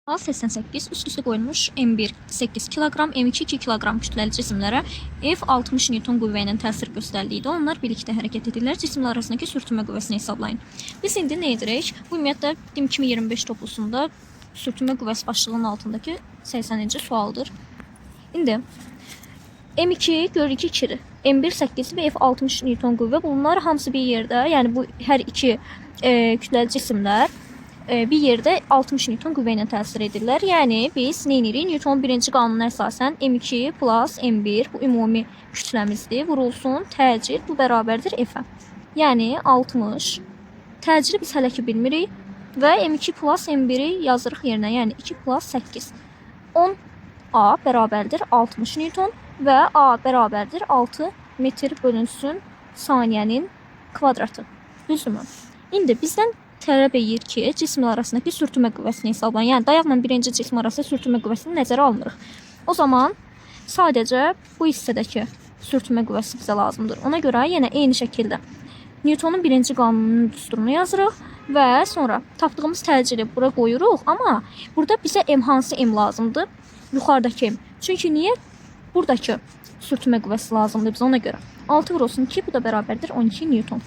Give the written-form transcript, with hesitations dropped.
A88 üst-üstə qoyulmuş M1 8 kq, M2 2 kq kütləli cisimlərə F 60 Newton qüvvə ilə təsir göstərdikdə onlar birlikdə hərəkət edirlər. Cisimlər arasındakı sürtünmə qüvvəsini hesablayın. Biz indi nə edirik? Bu ümumiyyətlə 2025 toplusunda sürtünmə qüvvəsi başlığının altındakı 80-ci sualdır. İndi M2 görürük ki, ikidir. M1 8 və F 60 Newton qüvvə, bunlar hamısı bir yerdə, yəni bu hər iki kütləli cisimlər bir yerdə 60 Newton qüvvə ilə təsir edirlər. Yəni biz nə edirik? Newtonun birinci qanununa əsasən M2 plus M1 bu ümumi kütləmizdir. Vurulsun təcil bu bərabərdir F-ə. Yəni 60. Təcili biz hələ ki bilmirik və M2 plus M1-i yazırıq yerinə. Yəni 2 plus 8. 10A bərabərdir 60 Newton və A bərabərdir 6 metr bölünsün saniyənin kvadratı. Düzdürmü? İndi bizdən tələb edir ki, cisimlər arasındakı sürtünmə qüvvəsini hesablayın. Yəni dayaqla birinci cisim arasında sürtünmə qüvvəsini nəzərə almırıq. O zaman sadəcə bu hissədəki sürtünmə qüvvəsi bizə lazımdır. Ona görə yenə eyni şəkildə Newtonun birinci qanununun düsturunu yazırıq və sonra tapdığımız təcili bura qoyuruq. Amma burada bizə hansı M lazımdır? Yuxarıdakı M. Çünki niyə? Buradakı sürtünmə qüvvəsi lazımdır bizə, ona görə. 6 vurulsun 2, bu da bərabərdir 12 Newton.